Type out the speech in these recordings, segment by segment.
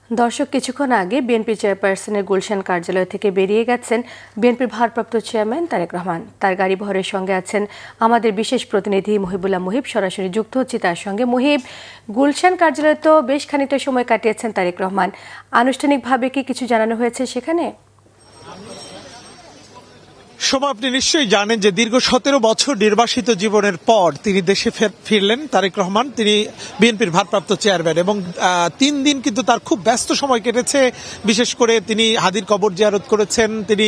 দর্শক, কিছুক্ষণ আগে বিএনপি চেয়ারপারসনের গুলশান কার্যালয় থেকে বেরিয়ে গেছেন বিএনপির ভারপ্রাপ্ত চেয়ারম্যান তারেক রহমান। তার গাড়ি বহরের সঙ্গে আছেন আমাদের বিশেষ প্রতিনিধি মুহিবুল্লাহ মুহিব। সরাসরি যুক্ত হচ্ছি তার সঙ্গে। মুহিব, গুলশান কার্যালয়ে তো বেশ খানিকটা সময় কাটিয়েছেন তারেক রহমান, আনুষ্ঠানিকভাবে কি কিছু জানানো হয়েছে সেখানে? সময় আপনি নিশ্চয়ই জানেন যে দীর্ঘ 17 বছর নির্বাসিত জীবনের পর তিনি দেশে ফিরলেন তারেক রহমান। তিনি বিএনপির ভারপ্রাপ্ত চেয়ারম্যান এবং 3 দিন কিন্তু তার খুব ব্যস্ত সময় কেটেছে। বিশেষ করে তিনি হাদির কবর জিয়ারত করেছেন, তিনি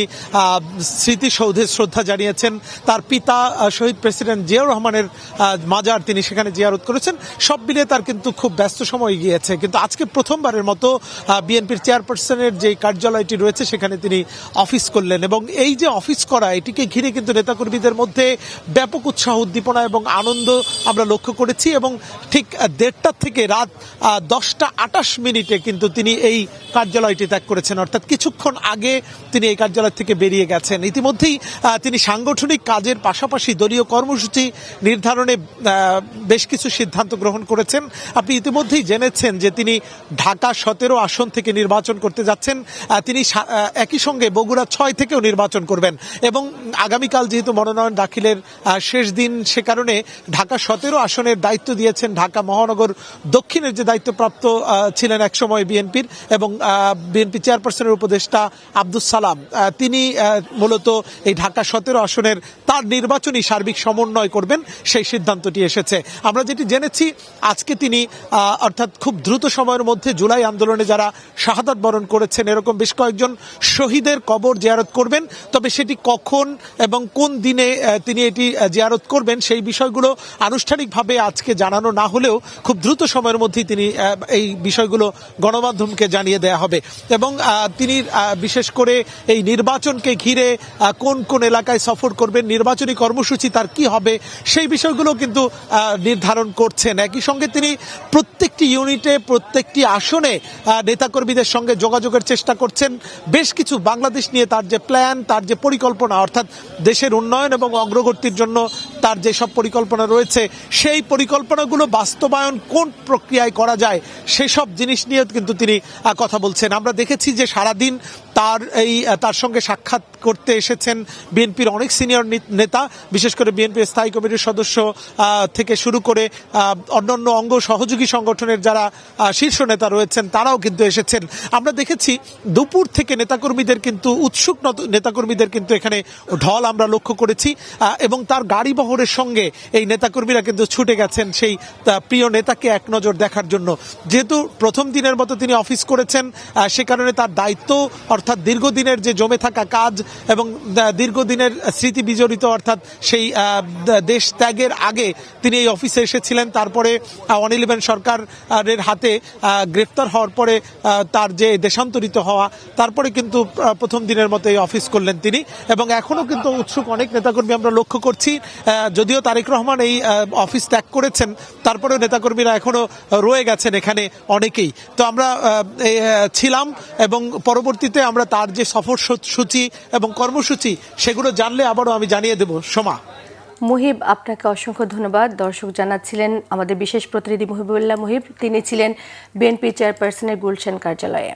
স্মৃতিসৌধে শ্রদ্ধা জানিয়েছেন, তার পিতা শহীদ প্রেসিডেন্ট জিয়াউর রহমানের মাজার তিনি সেখানে জিয়ারত করেছেন। সব মিলিয়ে তার কিন্তু খুব ব্যস্ত সময় গিয়েছে। কিন্তু আজকে প্রথমবারের মতো বিএনপির চেয়ারপারসনের যে কার্যালয়টি রয়েছে সেখানে তিনি অফিস করলেন এবং এই যে অফিস করা, এটিকে ঘিরে কিন্তু নেতাকর্মীদের মধ্যে ব্যাপক উৎসাহ, উদ্দীপনা এবং আনন্দ আমরা লক্ষ্য করেছি। এবং ঠিক 1:30 থেকে রাত 10:28 কিন্তু তিনি এই কার্যালয়টি ত্যাগ করেছেন, অর্থাৎ কিছুক্ষণ আগে তিনি এই কার্যালয় থেকে বেরিয়ে গেছেন। ইতিমধ্যেই তিনি সাংগঠনিক কাজের পাশাপাশি দলীয় কর্মসূচি নির্ধারণে বেশ কিছু সিদ্ধান্ত গ্রহণ করেছেন। আপনি ইতিমধ্যেই জেনেছেন যে তিনি ঢাকা 17 আসন থেকে নির্বাচন করতে যাচ্ছেন। তিনি একই সঙ্গে বগুড়া 6 থেকেও নির্বাচন করবেন এবং আগামীকাল যেহেতু মনোনয়ন দাখিলের শেষ দিন, সে কারণে ঢাকা 17 আসনের দায়িত্ব দিয়েছেন ঢাকা মহানগর দক্ষিণের যে দায়িত্বপ্রাপ্ত ছিলেন একসময় বিএনপির এবং বিএনপি চেয়ারপারসনের উপদেষ্টা আব্দুস সালাম। তিনি মূলত এই ঢাকা 17 আসনের তার নির্বাচনী সার্বিক সমন্বয় করবেন, সেই সিদ্ধান্তটি এসেছে। আমরা যেটি জেনেছি, আজকে তিনি অর্থাৎ খুব দ্রুত সময়ের মধ্যে জুলাই আন্দোলনে যারা শাহাদাত বরণ করেছেন এরকম বেশ কয়েকজন শহীদের কবর জিয়ারত করবেন। তবে সেটি কখন এবং কোন দিনে তিনি এটি জিয়ারত করবেন সেই বিষয়গুলো আনুষ্ঠানিকভাবে আজকে জানানো না হলেও খুব দ্রুত সময়ের মধ্যেই তিনি এই বিষয়গুলো গণমাধ্যমকে জানিয়ে দেয়া হবে। এবং তিনি বিশেষ করে এই নির্বাচনকে ঘিরে কোন কোন এলাকায় সফর করবেন, নির্বাচনী কর্মসূচি তার কি হবে, সেই বিষয়গুলো কিন্তু নির্ধারণ করছেন। একই সঙ্গে তিনি প্রত্যেকটি ইউনিটে, প্রত্যেকটি আসনে নেতাকর্মীদের সঙ্গে যোগাযোগের চেষ্টা করছেন। বেশ কিছু বাংলাদেশ নিয়ে তার যে প্ল্যান, তার যে পরিকল্পনা, অর্থাৎ দেশের উন্নয়ন এবং অগ্রগতির জন্য তার যেসব পরিকল্পনা রয়েছে সেই পরিকল্পনাগুলো বাস্তবায়ন কোন প্রক্রিয়ায় করা যায় সেসব জিনিস নিয়ে কিন্তু তিনি কথা বলছেন। আমরা দেখেছি যে সারাদিন তার সঙ্গে সাক্ষাৎ করতে এসেছেন বিএনপির অনেক সিনিয়র নেতা, বিশেষ করে বিএনপির স্থায়ী কমিটির সদস্য থেকে শুরু করে অন্যান্য অঙ্গ সহযোগী সংগঠনের যারা শীর্ষ নেতা রয়েছেন তারাও কিন্তু এসেছেন। আমরা দেখেছি দুপুর থেকে নেতাকর্মীদের কিন্তু উৎসুক নেতাকর্মীদের কিন্তু এখানে ঢল আমরা লক্ষ্য করেছি এবং তার গাড়ি বহরের সঙ্গে এই নেতাকর্মীরা কিন্তু ছুটে গেছেন সেই প্রিয় নেতাকে এক নজর দেখার জন্য। যেহেতু প্রথম দিনের মতো তিনি অফিস করেছেন, সে কারণে তার দায়িত্ব অর্থাৎ দীর্ঘদিনের যে জমে থাকা কাজ এবং দীর্ঘদিনের স্মৃতি বিজড়িত, অর্থাৎ সেই দেশ ত্যাগের আগে তিনি এই অফিসে এসেছিলেন। তারপরে 111 সরকারের হাতে গ্রেফতার হওয়ার পরে তার যে দেশান্তরিত হওয়া, তারপরে কিন্তু প্রথম দিনের মতো এই অফিস করলেন তিনি এবং এখনও কিন্তু উৎসুক অনেক নেতাকর্মী আমরা লক্ষ্য করছি। যদিও তারেক রহমান এই অফিস ত্যাগ করেছেন, তারপরেও নেতাকর্মীরা এখনো রয়ে গেছেন এখানে অনেকেই। তো আমরা ছিলাম এবং পরবর্তীতে আমরা তার যে সফর সূচি এবং কর্মসূচি সেগুলো জানলে আবারও আমি জানিয়ে দেব। সোমা। মুহিব, আপনাকে অসংখ্য ধন্যবাদ। দর্শক জানাচ্ছিলেন আমাদের বিশেষ প্রতিনিধি মুহিবুল্লাহ মুহিব, তিনি ছিলেন বিএনপি চেয়ারপারসনের গুলশান কার্যালয়ে।